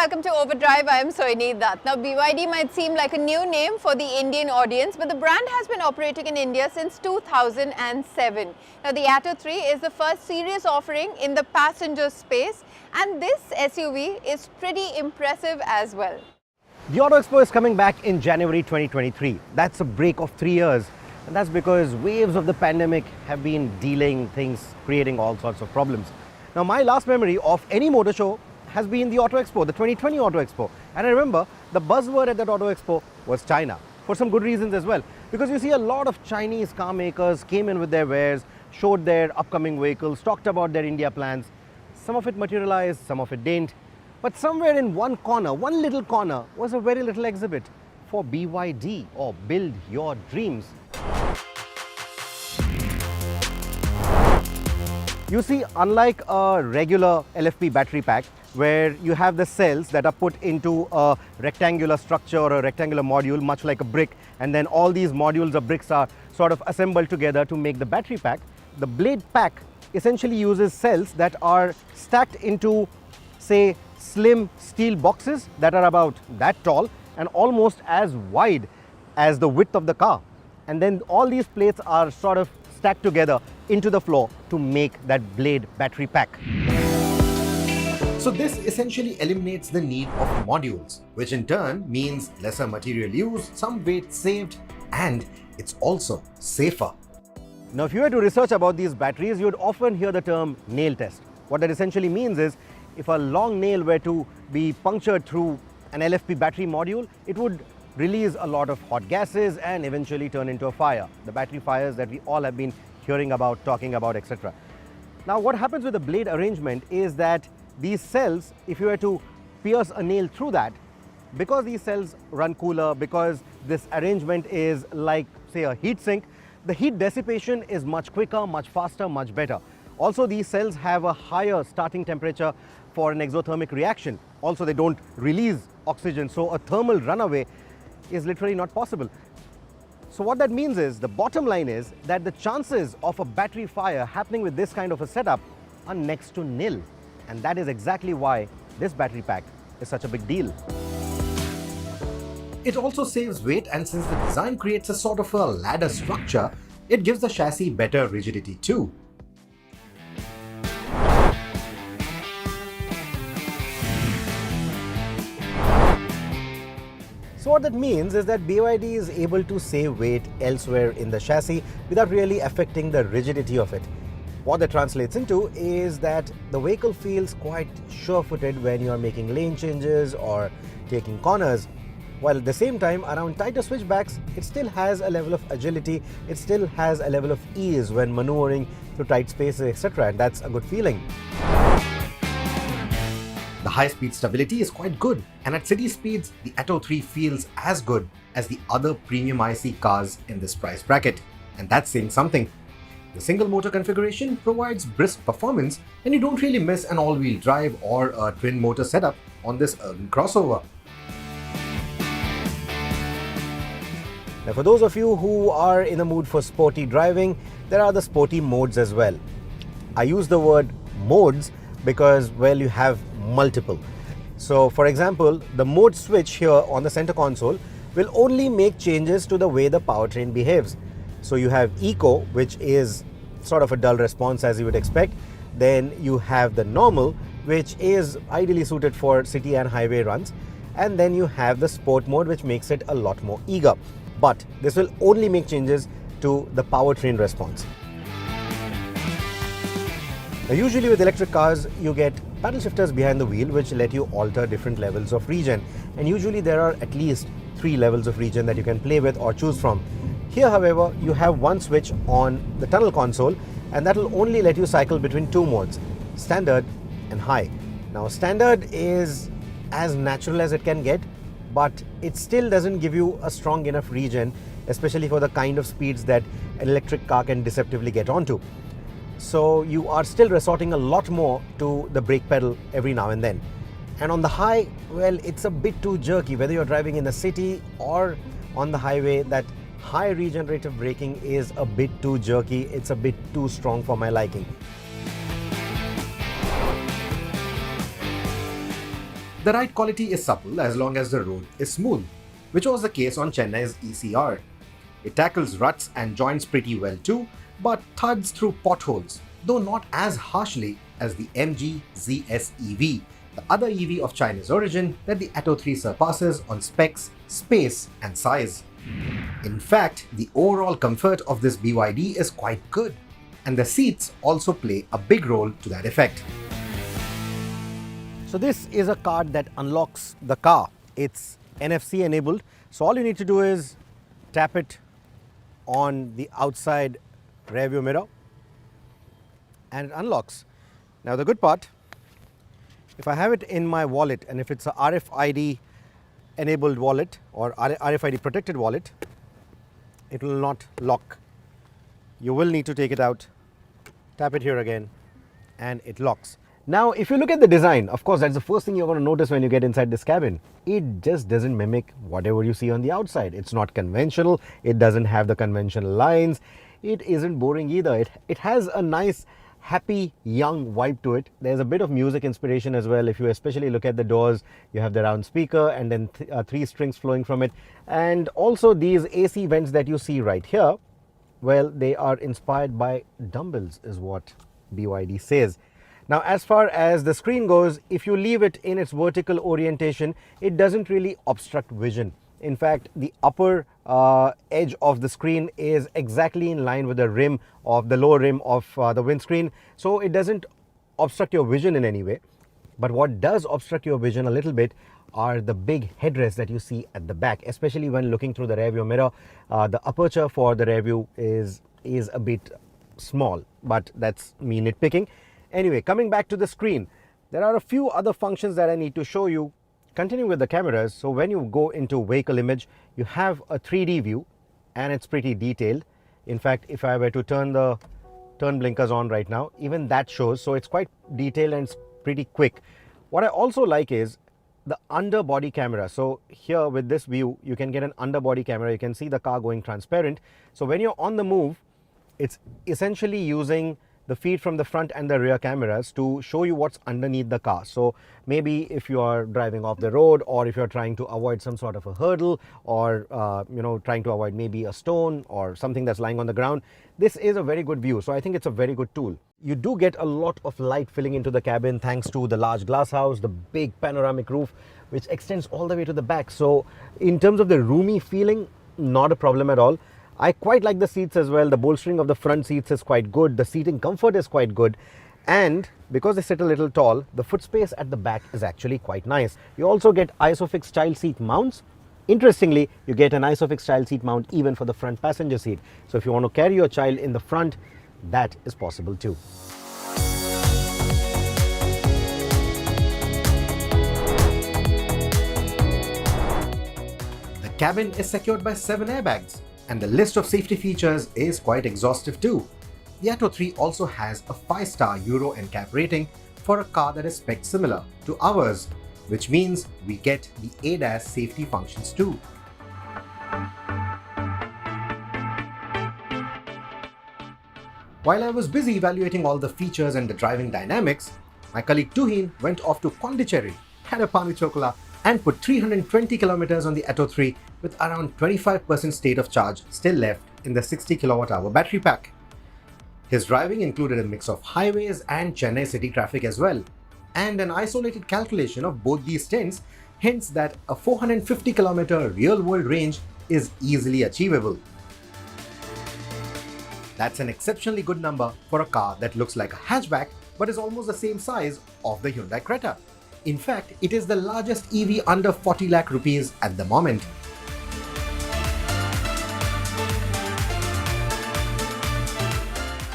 welcome to Overdrive. I am Soini Dutt. Now, BYD might seem like a new name for the Indian audience, but the brand has been operating in India since 2007. Now, the Atto 3 is the first serious offering in the passenger space, and this SUV is pretty impressive as well. The Auto Expo is coming back in January 2023. That's a break of 3 years, and that's because waves of the pandemic have been delaying things, creating all sorts of problems. Now, my last memory of any motor show has been the Auto Expo, the 2020 Auto Expo. And I remember the buzzword at that Auto Expo was China, for some good reasons as well. Because you see a lot of Chinese car makers came in with their wares, showed their upcoming vehicles, talked about their India plans. Some of it materialized, some of it didn't. But somewhere in one corner, one little corner, was a very little exhibit for BYD, or Build Your Dreams. You see, unlike a regular LFP battery pack, where you have the cells that are put into a rectangular structure or a rectangular module, much like a brick, and then all these modules or bricks are sort of assembled together to make the battery pack. The blade pack essentially uses cells that are stacked into, say, slim steel boxes that are about that tall and almost as wide as the width of the car. And then all these plates are sort of stacked together into the floor to make that blade battery pack. So this essentially eliminates the need of modules, which in turn means lesser material use, some weight saved, and it's also safer. Now, if you were to research about these batteries, you would often hear the term nail test. What that essentially means is, if a long nail were to be punctured through an LFP battery module, it would release a lot of hot gases and eventually turn into a fire. The battery fires that we all have been hearing about, talking about, etc. Now, what happens with the blade arrangement is that these cells, if you were to pierce a nail through that, because these cells run cooler, because this arrangement is like, say, a heat sink, the heat dissipation is much quicker, much faster, much better. Also, these cells have a higher starting temperature for an exothermic reaction. Also, they don't release oxygen, so a thermal runaway is literally not possible. So what that means is, the bottom line is that the chances of a battery fire happening with this kind of a setup are next to nil. And that is exactly why this battery pack is such a big deal. It also saves weight, and since the design creates a sort of a ladder structure, it gives the chassis better rigidity too. So what that means is that BYD is able to save weight elsewhere in the chassis without really affecting the rigidity of it. What that translates into is that the vehicle feels quite sure-footed when you are making lane changes or taking corners, while at the same time, around tighter switchbacks, it still has a level of agility, it still has a level of ease when maneuvering through tight spaces, etc., and that's a good feeling. The high-speed stability is quite good, and at city speeds, the Atto 3 feels as good as the other premium IC cars in this price bracket, and that's saying something. The single motor configuration provides brisk performance, and you don't really miss an all-wheel drive or a twin motor setup on this urban crossover. Now, for those of you who are in the mood for sporty driving, there are the sporty modes as well. I use the word modes because, well, you have multiple. So, for example, the mode switch here on the center console will only make changes to the way the powertrain behaves. So you have Eco, which is sort of a dull response as you would expect. Then you have the normal, which is ideally suited for city and highway runs. And then you have the sport mode, which makes it a lot more eager. But this will only make changes to the powertrain response. Now, usually with electric cars, you get paddle shifters behind the wheel, which let you alter different levels of regen. And usually there are at least 3 levels of regen that you can play with or choose from. Here, however, you have one switch on the tunnel console, and that will only let you cycle between 2 modes, standard and high. Now, standard is as natural as it can get, but it still doesn't give you a strong enough regen, especially for the kind of speeds that an electric car can deceptively get onto. So you are still resorting a lot more to the brake pedal every now and then. And on the high, well, it's a bit too jerky. Whether you're driving in the city or on the highway, that high regenerative braking is a bit too jerky. It's a bit too strong for my liking. The ride quality is supple as long as the road is smooth, which was the case on Chennai's ECR. It tackles ruts and joints pretty well too, but thuds through potholes, though not as harshly as the MG ZS EV, the other EV of Chinese origin that the Atto 3 surpasses on specs, space and size. In fact, the overall comfort of this BYD is quite good, and the seats also play a big role to that effect. So this is a card that unlocks the car. It's NFC enabled. So all you need to do is tap it on the outside rear view mirror and it unlocks. Now the good part, if I have it in my wallet and if it's a RFID enabled wallet or RFID protected wallet, it will not lock. You will need to take it out, tap it here again and it locks. Now if you look at the design, of course that's the first thing you're going to notice when you get inside this cabin. It just doesn't mimic whatever you see on the outside. It's not conventional, it doesn't have the conventional lines, it isn't boring either. It has a nice happy young vibe to it. There's a bit of music inspiration as well. If you especially look at the doors, you have the round speaker and then three strings flowing from it, and also these AC vents that you see right here, well, they are inspired by dumbbells is what BYD says. Now as far as the screen goes, if you leave it in its vertical orientation, it doesn't really obstruct vision. In fact, the upper edge of the screen is exactly in line with the rim of the lower rim of the windscreen, so it doesn't obstruct your vision in any way. But what does obstruct your vision a little bit are the big headrests that you see at the back, especially when looking through the rear view mirror. The aperture for the rear view is a bit small, but that's me nitpicking. Anyway, coming back to the screen, there are a few other functions that I need to show you. Continuing with the cameras, so when you go into vehicle image, you have a 3D view and it's pretty detailed. In fact, if I were to turn blinkers on right now, even that shows, so it's quite detailed and it's pretty quick. What I also like is the underbody camera. So here with this view, you can get an underbody camera. You can see the car going transparent. So when you're on the move, it's essentially using the feed from the front and the rear cameras to show you what's underneath the car. So maybe if you are driving off the road, or if you're trying to avoid some sort of a hurdle, or trying to avoid maybe a stone or something that's lying on the ground, this is a very good view. So I think it's a very good tool. You do get a lot of light filling into the cabin thanks to the large glass house, the big panoramic roof, which extends all the way to the back. So in terms of the roomy feeling, not a problem at all. I quite like the seats as well. The bolstering of the front seats is quite good. The seating comfort is quite good. And because they sit a little tall, the foot space at the back is actually quite nice. You also get ISOFIX child seat mounts. Interestingly, you get an ISOFIX child seat mount even for the front passenger seat. So if you want to carry your child in the front, that is possible too. The cabin is secured by 7 airbags, and the list of safety features is quite exhaustive too. The Atto 3 also has a 5-star Euro NCAP rating for a car that is spec similar to ours, which means we get the ADAS safety functions too. While I was busy evaluating all the features and the driving dynamics, my colleague Tuhin went off to Pondicherry, had a pani chocola, and put 320 kilometers on the Atto 3 with around 25% state of charge still left in the 60 kWh battery pack. His driving included a mix of highways and Chennai city traffic as well, and an isolated calculation of both these stints hints that a 450 km real-world range is easily achievable. That's an exceptionally good number for a car that looks like a hatchback but is almost the same size of the Hyundai Creta. In fact, it is the largest EV under 40 lakh rupees at the moment.